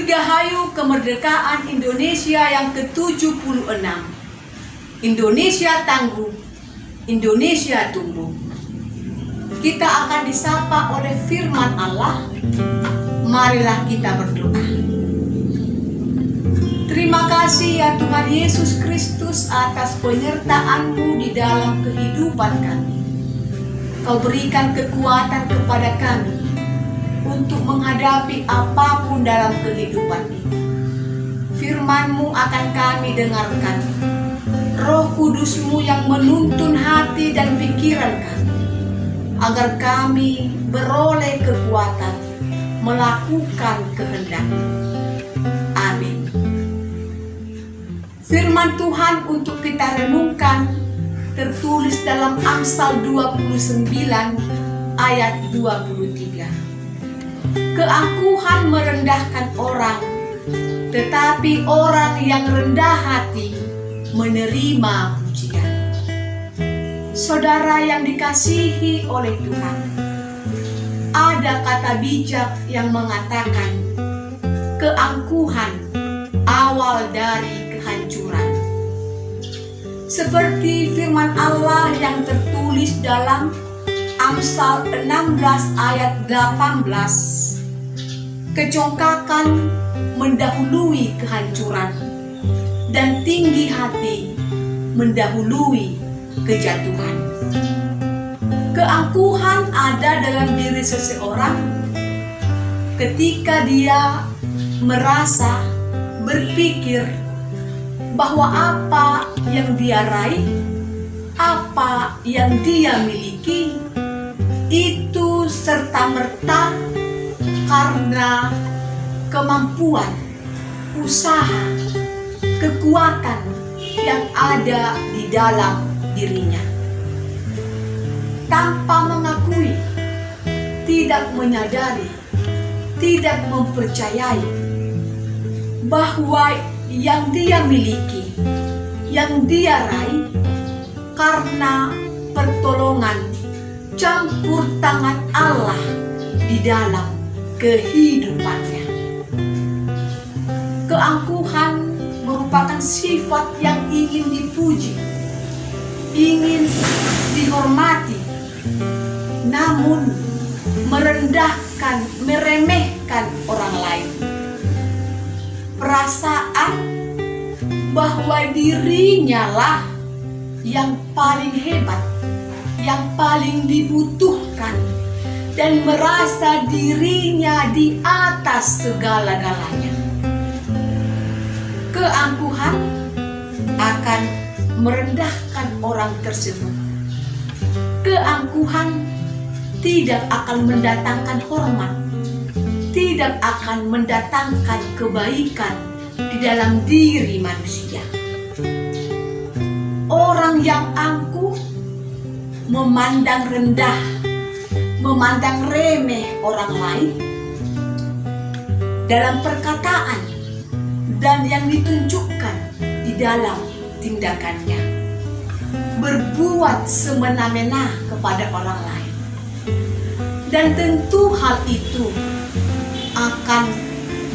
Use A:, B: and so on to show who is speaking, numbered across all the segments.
A: Dirgahayu kemerdekaan Indonesia yang ke-76. Indonesia tangguh, Indonesia tumbuh. Kita akan disapa oleh firman Allah. Marilah kita berdoa. Terima kasih ya Tuhan Yesus Kristus atas penyertaan-Mu di dalam kehidupan kami. Kau berikan kekuatan kepada kami untuk menghadapi apapun dalam kehidupan ini. Firman-Mu akan kami dengarkan. Roh Kudus-Mu yang menuntun hati dan pikiran kami, agar kami beroleh kekuatan melakukan kehendak-Mu. Amin. Firman Tuhan untuk kita renungkan tertulis dalam Amsal 29 ayat 23. Keangkuhan merendahkan orang, tetapi orang yang rendah hati menerima pujian. Saudara yang dikasihi oleh Tuhan, ada kata bijak yang mengatakan keangkuhan awal dari kehancuran. Seperti firman Allah yang tertulis dalam Amsal 16 ayat 18. Kecongkakan mendahului kehancuran, dan tinggi hati mendahului kejatuhan. Keangkuhan ada dalam diri seseorang ketika dia merasa, berpikir bahwa apa yang dia raih, apa yang dia miliki, itu serta-merta karena kemampuan, usaha, kekuatan yang ada di dalam dirinya. Tanpa mengakui, tidak menyadari, tidak mempercayai bahwa yang dia miliki, yang dia raih karena pertolongan campur tangan Allah di dalam kehidupannya. Keangkuhan merupakan sifat yang ingin dipuji, ingin dihormati, namun merendahkan, meremehkan orang lain. Perasaan bahwa dirinya lah yang paling hebat, yang paling dibutuhkan, dan merasa dirinya di atas segala-galanya. Keangkuhan akan merendahkan orang tersebut. Keangkuhan tidak akan mendatangkan hormat, tidak akan mendatangkan kebaikan di dalam diri manusia. Orang yang angkuh memandang rendah, memandang remeh orang lain dalam perkataan dan yang ditunjukkan di dalam tindakannya, berbuat semena-mena kepada orang lain. Dan tentu hal itu akan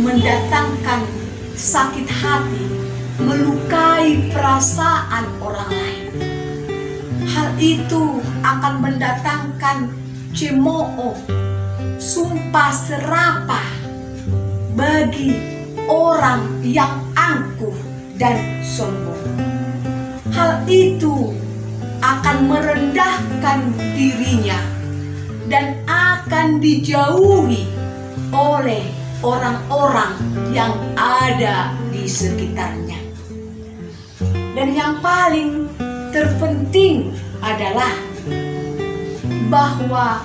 A: mendatangkan sakit hati, melukai perasaan orang lain. Hal itu akan mendatangkan cemooh, sumpah serapah bagi orang yang angkuh dan sombong. Hal itu akan merendahkan dirinya dan akan dijauhi oleh orang-orang yang ada di sekitarnya. Dan yang paling terpenting adalah bahwa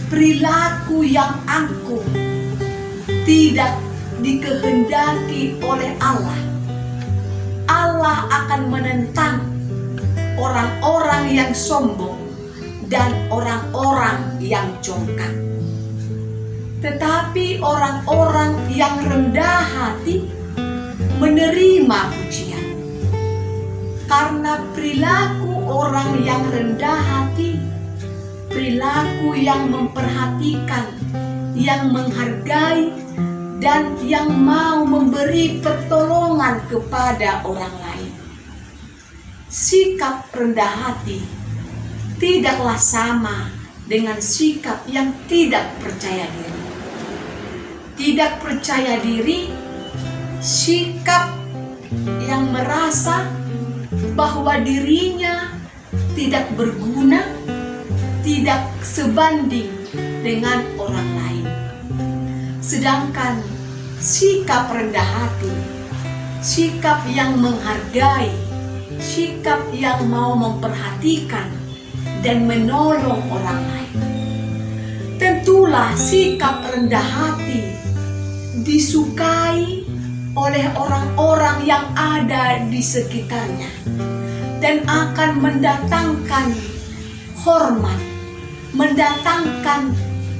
A: perilaku yang angkuh tidak dikehendaki oleh Allah. Allah akan menentang orang-orang yang sombong dan orang-orang yang congkak. Tetapi orang-orang yang rendah hati menerima pujian. Karena perilaku orang yang rendah hati, perilaku yang memperhatikan, yang menghargai, dan yang mau memberi pertolongan kepada orang lain. Sikap rendah hati tidaklah sama dengan sikap yang tidak percaya diri. Tidak percaya diri, sikap yang merasa bahwa dirinya tidak berguna, tidak sebanding dengan orang lain. Sedangkan sikap rendah hati, sikap yang menghargai, sikap yang mau memperhatikan dan menolong orang lain. Tentulah sikap rendah hati disukai oleh orang-orang yang ada di sekitarnya dan akan mendatangkan hormat, mendatangkan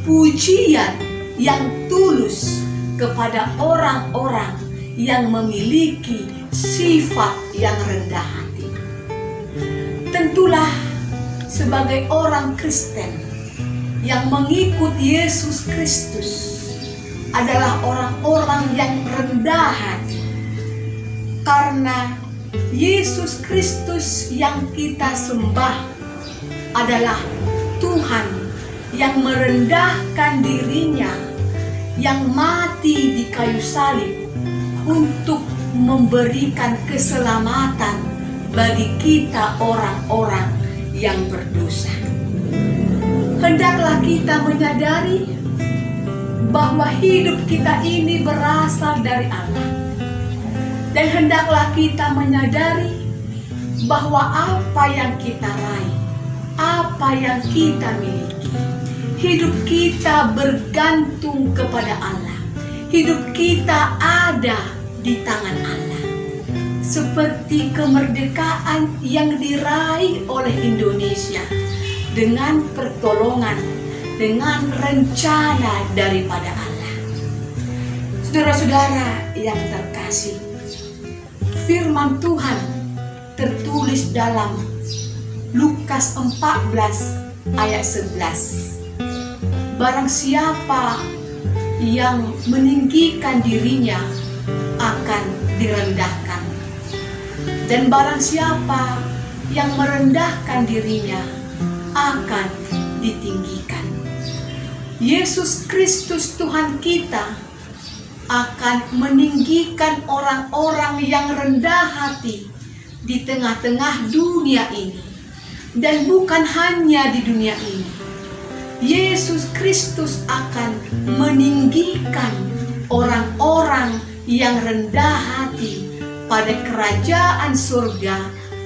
A: pujian yang tulus kepada orang-orang yang memiliki sifat yang rendah hati. Tentulah sebagai orang Kristen yang mengikut Yesus Kristus adalah orang-orang yang rendah hati, karena Yesus Kristus yang kita sembah adalah Tuhan yang merendahkan dirinya, yang mati di kayu salib untuk memberikan keselamatan bagi kita orang-orang yang berdosa. Hendaklah kita menyadari bahwa hidup kita ini berasal dari Allah. Dan hendaklah kita menyadari bahwa apa yang kita raih, apa yang kita miliki, hidup kita bergantung kepada Allah. Hidup kita ada di tangan Allah. Seperti kemerdekaan yang diraih oleh Indonesia dengan pertolongan, dengan rencana daripada Allah. Saudara-saudara yang terkasih, firman Tuhan tertulis dalam Lukas 14 ayat 11. Barang siapa yang meninggikan dirinya akan direndahkan, dan barang siapa yang merendahkan dirinya akan ditinggikan. Yesus Kristus Tuhan kita akan meninggikan orang-orang yang rendah hati di tengah-tengah dunia ini. Dan bukan hanya di dunia ini, Yesus Kristus akan meninggikan orang-orang yang rendah hati pada kerajaan surga,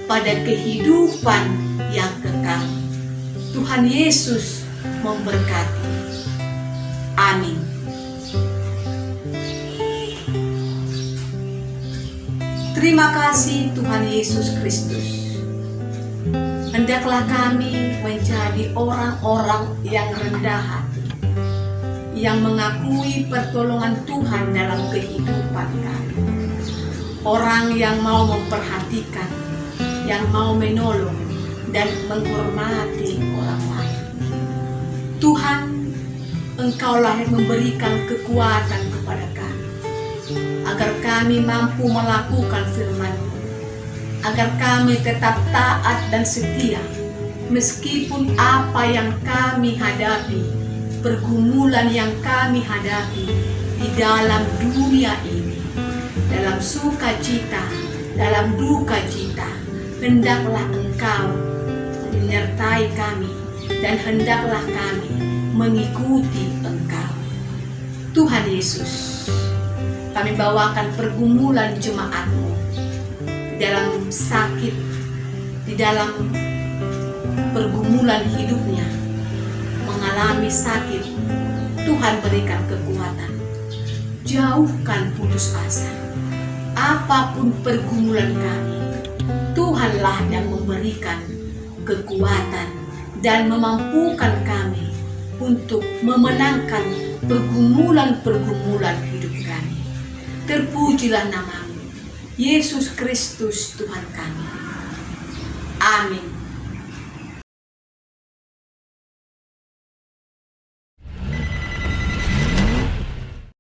A: pada kehidupan yang kekal. Tuhan Yesus memberkati. Amin. Terima kasih Tuhan Yesus Kristus. Hendaklah kami menjadi orang-orang yang rendah hati, yang mengakui pertolongan Tuhan dalam kehidupan kami. Orang yang mau memperhatikan, yang mau menolong dan menghormati orang lain. Tuhan, Engkaulah yang memberikan kekuatan kepada kami, agar kami mampu melakukan firman-Mu, agar kami tetap taat dan setia, meskipun apa yang kami hadapi, pergumulan yang kami hadapi di dalam dunia ini, dalam sukacita, dalam duka cita, hendaklah Engkau menyertai kami, dan hendaklah kami mengikuti Engkau. Tuhan Yesus, kami bawakan pergumulan jemaat-Mu di dalam sakit, di dalam pergumulan hidupnya, mengalami sakit. Tuhan berikan kekuatan, jauhkan putus asa. Apapun pergumulan kami, Tuhanlah yang memberikan kekuatan dan memampukan kami untuk memenangkan pergumulan-pergumulan hidup kami. Terpujilah nama-Mu, Yesus Kristus Tuhan kami. Amin.